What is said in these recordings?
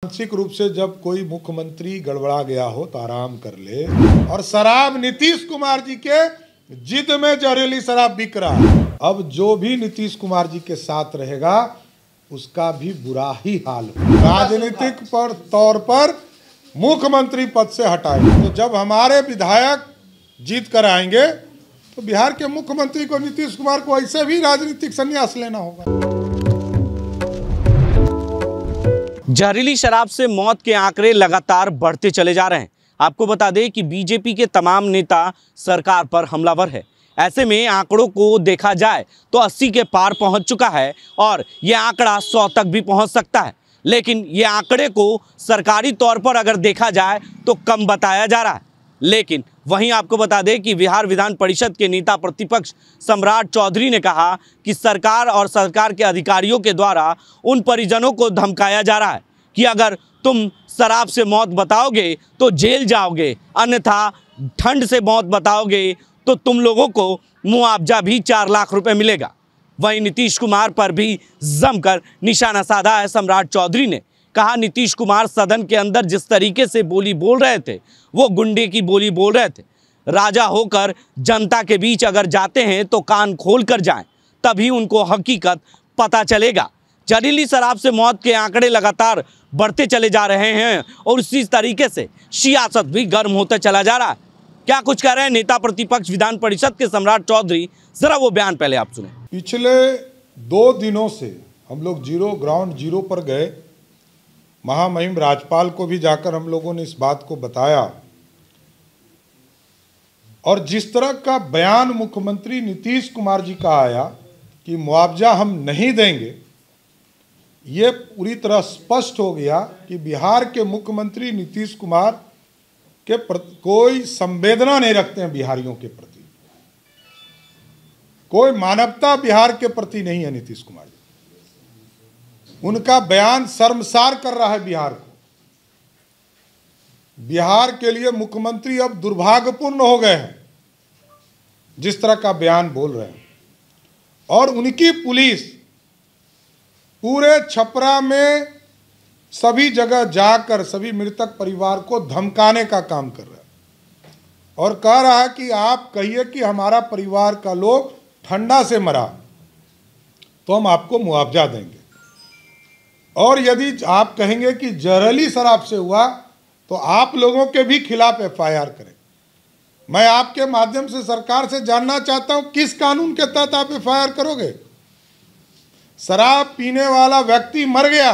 मानसिक रूप से जब कोई मुख्यमंत्री गड़बड़ा गया हो तो आराम कर ले। और शराब नीतीश कुमार जी के जिद में जहरीली शराब बिक रहा है। अब जो भी नीतीश कुमार जी के साथ रहेगा उसका भी बुरा ही हाल हो। राजनीतिक तौर पर मुख्यमंत्री पद से हटाएंगे। तो जब हमारे विधायक जीत कर आएंगे तो बिहार के मुख्यमंत्री को, नीतीश कुमार को, ऐसे भी राजनीतिक संन्यास लेना होगा। जहरीली शराब से मौत के आंकड़े लगातार बढ़ते चले जा रहे हैं। आपको बता दें कि बीजेपी के तमाम नेता सरकार पर हमलावर है। ऐसे में आंकड़ों को देखा जाए तो 80 के पार पहुंच चुका है और यह आंकड़ा 100 तक भी पहुंच सकता है। लेकिन ये आंकड़े को सरकारी तौर पर अगर देखा जाए तो कम बताया जा रहा है। लेकिन वहीं आपको बता दें कि बिहार विधान परिषद के नेता प्रतिपक्ष सम्राट चौधरी ने कहा कि सरकार और सरकार के अधिकारियों के द्वारा उन परिजनों को धमकाया जा रहा है कि अगर तुम शराब से मौत बताओगे तो जेल जाओगे, अन्यथा ठंड से मौत बताओगे तो तुम लोगों को मुआवजा भी 4 लाख रुपए मिलेगा। वहीं नीतीश कुमार पर भी जमकर निशाना साधा है सम्राट चौधरी ने। कहा नीतीश कुमार सदन के अंदर जिस तरीके से बोली बोल रहे थे वो गुंडे की बोली बोल रहे थे। राजा होकर जनता के बीच अगर जाते हैं तो कान खोल कर जाएं, तभी उनको हकीकत पता चलेगा। जहरीली शराब से मौत के आंकड़े लगातार बढ़ते चले जा रहे हैं और उसी तरीके से सियासत भी गर्म होता चला जा रहा है। क्या कुछ कह रहे हैं नेता प्रतिपक्ष विधान परिषद के सम्राट चौधरी, जरा वो बयान पहले आप सुने। पिछले 2 दिनों से हम लोग ग्राउंड जीरो पर गए। महामहिम राज्यपाल को भी जाकर हम लोगों ने इस बात को बताया और जिस तरह का बयान मुख्यमंत्री नीतीश कुमार जी का आया कि मुआवजा हम नहीं देंगे, ये पूरी तरह स्पष्ट हो गया कि बिहार के मुख्यमंत्री नीतीश कुमार के प्रति कोई संवेदना नहीं रखते हैं। बिहारियों के प्रति कोई मानवता बिहार के प्रति नहीं है। नीतीश कुमार जी, उनका बयान शर्मसार कर रहा है बिहार को। बिहार के लिए मुख्यमंत्री अब दुर्भाग्यपूर्ण हो गए हैं जिस तरह का बयान बोल रहे हैं। और उनकी पुलिस पूरे छपरा में सभी जगह जाकर सभी मृतक परिवार को धमकाने का काम कर रहा है और कह रहा है कि आप कहिए कि हमारा परिवार का लोग ठंडा से मरा तो हम आपको मुआवजा देंगे, और यदि आप कहेंगे कि जहरीली शराब से हुआ तो आप लोगों के भी खिलाफ एफआईआर करें। मैं आपके माध्यम से सरकार से जानना चाहता हूं किस कानून के तहत आप एफआईआर करोगे। शराब पीने वाला व्यक्ति मर गया,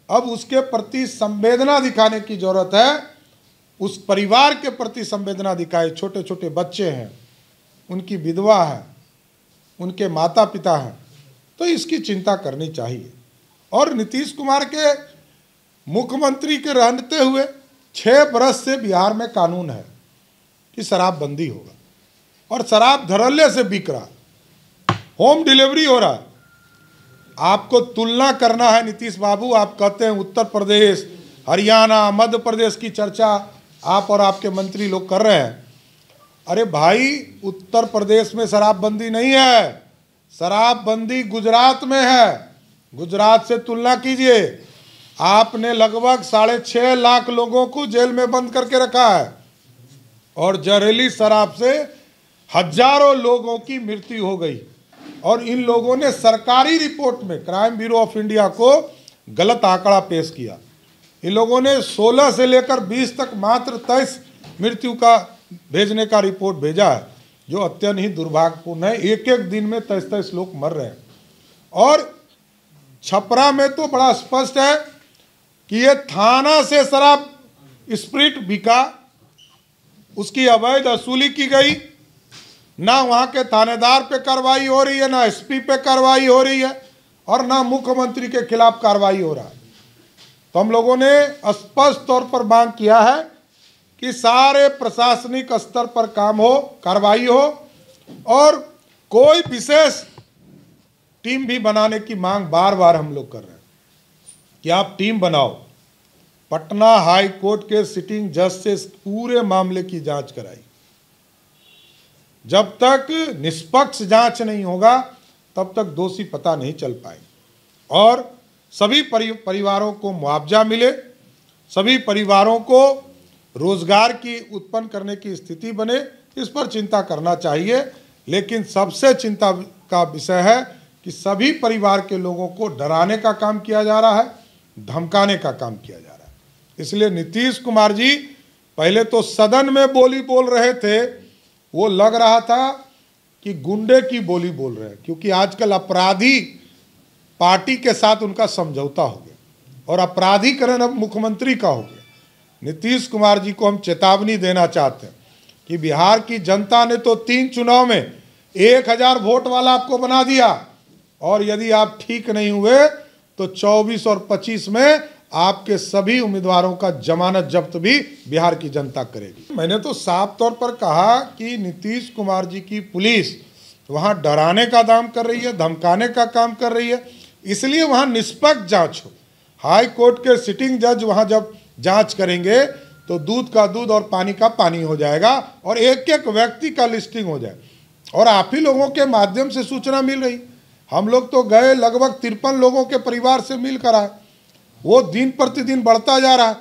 अब उसके प्रति संवेदना दिखाने की जरूरत है। उस परिवार के प्रति संवेदना दिखाए। छोटे छोटे बच्चे हैं, उनकी विधवा है, उनके माता पिता हैं, तो इसकी चिंता करनी चाहिए। और नीतीश कुमार के मुख्यमंत्री के रहते हुए 6 बरस से बिहार में कानून है कि शराब बंदी होगा और शराब धड़ल्ले से बिक रहा, होम डिलीवरी हो रहा है। आपको तुलना करना है नीतीश बाबू, आप कहते हैं उत्तर प्रदेश, हरियाणा, मध्य प्रदेश की चर्चा आप और आपके मंत्री लोग कर रहे हैं। अरे भाई, उत्तर प्रदेश में शराबबंदी नहीं है, शराबबंदी गुजरात में है। गुजरात से तुलना कीजिए। आपने लगभग 6.5 लाख लोगों को जेल में बंद करके रखा है और जहरीली शराब से हजारों लोगों की मृत्यु हो गई। और इन लोगों ने सरकारी रिपोर्ट में क्राइम ब्यूरो ऑफ इंडिया को गलत आंकड़ा पेश किया। इन लोगों ने 16 से लेकर 20 तक मात्र 23 मृत्यु का भेजने का रिपोर्ट भेजा है, जो अत्यंत ही दुर्भाग्यपूर्ण है। एक एक दिन में 23 लोग मर रहे हैं। और छपरा में तो बड़ा स्पष्ट है कि ये थाना से शराब स्प्रिट बिका, उसकी अवैध वसूली की गई। ना वहाँ के थानेदार पे कार्रवाई हो रही है, ना एसपी पे कार्रवाई हो रही है और ना मुख्यमंत्री के खिलाफ कार्रवाई हो रहा है। तो हम लोगों ने स्पष्ट तौर पर मांग किया है कि सारे प्रशासनिक स्तर पर काम हो, कार्रवाई हो और कोई विशेष टीम भी बनाने की मांग बार बार हम लोग कर रहे हैं कि आप टीम बनाओ। पटना हाई कोर्ट के सिटिंग जज से पूरे मामले की जांच कराई। जब तक निष्पक्ष जांच नहीं होगा तब तक दोषी पता नहीं चल पाएंगे। और सभी परिवारों को मुआवजा मिले, सभी परिवारों को रोजगार की उत्पन्न करने की स्थिति बने, इस पर चिंता करना चाहिए। लेकिन सबसे चिंता का विषय है कि सभी परिवार के लोगों को डराने का काम किया जा रहा है, धमकाने का काम किया जा रहा है। इसलिए नीतीश कुमार जी पहले तो सदन में बोली बोल रहे थे, वो लग रहा था कि गुंडे की बोली बोल रहे हैं, क्योंकि आजकल अपराधी पार्टी के साथ उनका समझौता हो गया और अपराधीकरण अब मुख्यमंत्री का हो गया। नीतीश कुमार जी को हम चेतावनी देना चाहते हैं कि बिहार की जनता ने तो 3 चुनाव में 1000 वोट वाला आपको बना दिया, और यदि आप ठीक नहीं हुए तो 24 और 25 में आपके सभी उम्मीदवारों का जमानत जब्त भी बिहार की जनता करेगी। मैंने तो साफ तौर पर कहा कि नीतीश कुमार जी की पुलिस वहां डराने का काम कर रही है, धमकाने का काम कर रही है, इसलिए वहां निष्पक्ष जांच हो। हाई कोर्ट के सिटिंग जज वहां जब जांच करेंगे तो दूध का दूध और पानी का पानी हो जाएगा और एक एक व्यक्ति का लिस्टिंग हो जाए। और आप ही लोगों के माध्यम से सूचना मिल रही, हम लोग तो गए, लगभग 53 लोगों के परिवार से मिलकर आए, वो दिन प्रतिदिन बढ़ता जा रहा है,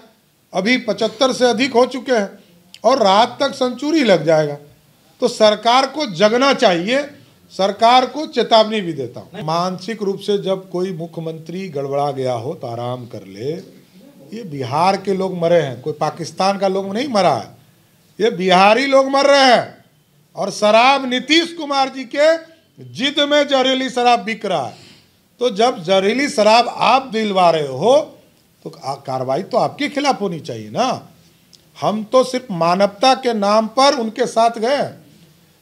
अभी 75 से अधिक हो चुके हैं और रात तक सेंचुरी लग जाएगा। तो सरकार को जगना चाहिए, सरकार को चेतावनी भी देता हूँ। मानसिक रूप से जब कोई मुख्यमंत्री गड़बड़ा गया हो तो आराम कर ले। ये बिहार के लोग मरे हैं, कोई पाकिस्तान का लोग नहीं मरा है, ये बिहारी लोग मर रहे हैं। और शराब नीतीश कुमार जी के जिद में जहरीली शराब बिक रहा है, तो जब जहरीली शराब आप दिलवा रहे हो तो कार्रवाई तो आपके खिलाफ होनी चाहिए ना। हम तो सिर्फ मानवता के नाम पर उनके साथ गए।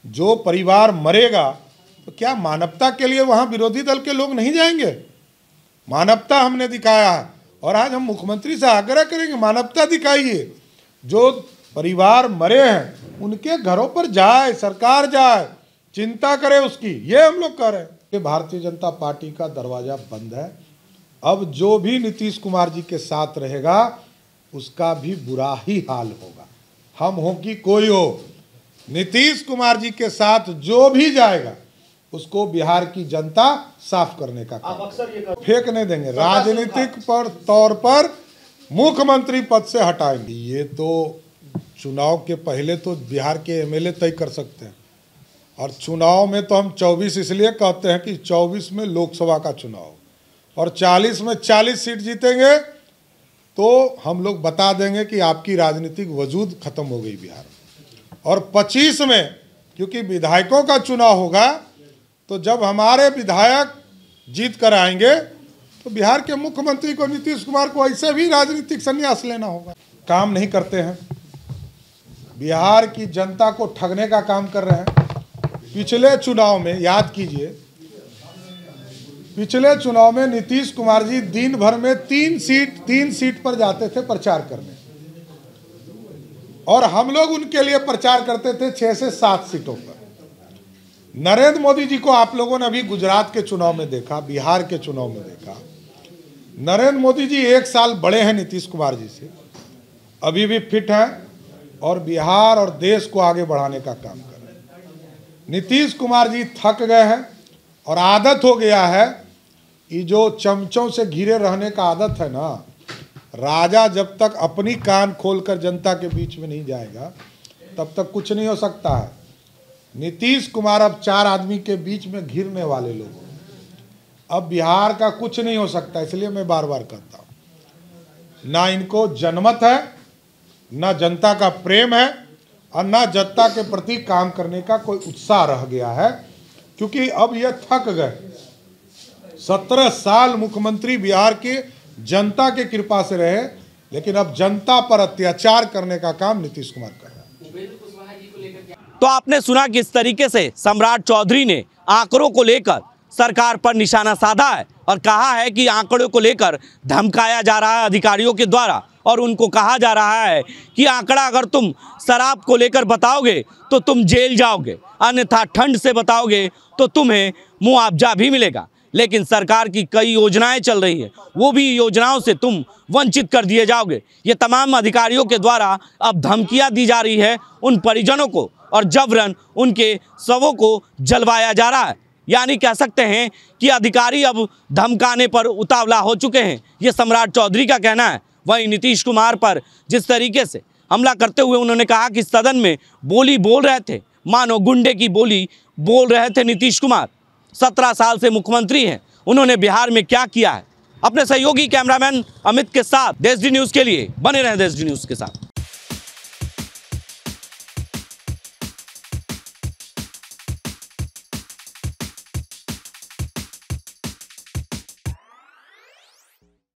जो परिवार मरेगा तो क्या मानवता के लिए वहां विरोधी दल के लोग नहीं जाएंगे? मानवता हमने दिखाया है और आज हम मुख्यमंत्री से आग्रह करेंगे, मानवता दिखाइए। जो परिवार मरे हैं उनके घरों पर जाए, सरकार जाए, चिंता करे उसकी, ये हम लोग कह रहे हैं। कि भारतीय जनता पार्टी का दरवाजा बंद है। अब जो भी नीतीश कुमार जी के साथ रहेगा उसका भी बुरा ही हाल होगा। हम हो कि कोई हो, नीतीश कुमार जी के साथ जो भी जाएगा उसको बिहार की जनता साफ करने का काम फेंक नहीं देंगे, राजनीतिक पर तौर पर मुख्यमंत्री पद से हटाएंगे। ये तो चुनाव के पहले तो बिहार के एमएलए तय कर सकते हैं, और चुनाव में तो हम 24 इसलिए कहते हैं कि 24 में लोकसभा का चुनाव और 40 में 40 सीट जीतेंगे तो हम लोग बता देंगे कि आपकी राजनीतिक वजूद खत्म हो गई बिहार में। और 25 में क्योंकि विधायकों का चुनाव होगा, तो जब हमारे विधायक जीत कर आएंगे तो बिहार के मुख्यमंत्री को, नीतीश कुमार को, ऐसे भी राजनीतिक संन्यास लेना होगा। काम नहीं करते हैं, बिहार की जनता को ठगने का काम कर रहे हैं। पिछले चुनाव में याद कीजिए, पिछले चुनाव में नीतीश कुमार जी दिन भर में 3 सीट पर जाते थे प्रचार करने, और हम लोग उनके लिए प्रचार करते थे 6 से 7 सीटों पर। नरेंद्र मोदी जी को आप लोगों ने अभी गुजरात के चुनाव में देखा, बिहार के चुनाव में देखा। नरेंद्र मोदी जी 1 साल बड़े हैं नीतीश कुमार जी से, अभी भी फिट हैं और बिहार और देश को आगे बढ़ाने का काम कर रहे हैं। नीतीश कुमार जी थक गए हैं और आदत हो गया है, ये जो चमचों से घिरे रहने का आदत है ना, राजा जब तक अपनी कान खोलकर जनता के बीच में नहीं जाएगा तब तक कुछ नहीं हो सकता है। नीतीश कुमार अब 4 आदमी के बीच में घिरने वाले लोग, अब बिहार का कुछ नहीं हो सकता। इसलिए मैं बार बार कहता हूँ, ना इनको जनमत है, ना जनता का प्रेम है, और ना जनता के प्रति काम करने का कोई उत्साह रह गया है, क्योंकि अब ये थक गए। 17 साल मुख्यमंत्री बिहार के जनता के कृपा से रहे, लेकिन अब जनता पर अत्याचार करने का काम नीतीश कुमार कर रहा है। तो आपने सुना किस तरीके से सम्राट चौधरी ने आंकड़ों को लेकर सरकार पर निशाना साधा है और कहा है कि आंकड़ों को लेकर धमकाया जा रहा है अधिकारियों के द्वारा, और उनको कहा जा रहा है कि आंकड़ा अगर तुम शराब को लेकर बताओगे तो तुम जेल जाओगे, अन्यथा ठंड से बताओगे तो तुम्हें मुआवजा भी मिलेगा। लेकिन सरकार की कई योजनाएं चल रही है, वो भी योजनाओं से तुम वंचित कर दिए जाओगे। ये तमाम अधिकारियों के द्वारा अब धमकियां दी जा रही है उन परिजनों को, और जबरन उनके शवों को जलवाया जा रहा है। यानी कह सकते हैं कि अधिकारी अब धमकाने पर उतावला हो चुके हैं, ये सम्राट चौधरी का कहना है। वहीं नीतीश कुमार पर जिस तरीके से हमला करते हुए उन्होंने कहा कि सदन में बोली बोल रहे थे, मानो गुंडे की बोली बोल रहे थे नीतीश कुमार। 17 साल से मुख्यमंत्री हैं, उन्होंने बिहार में क्या किया है। अपने सहयोगी कैमरामैन अमित के साथ देश डी न्यूज़ के लिए बने रहें देश डी न्यूज़ के साथ।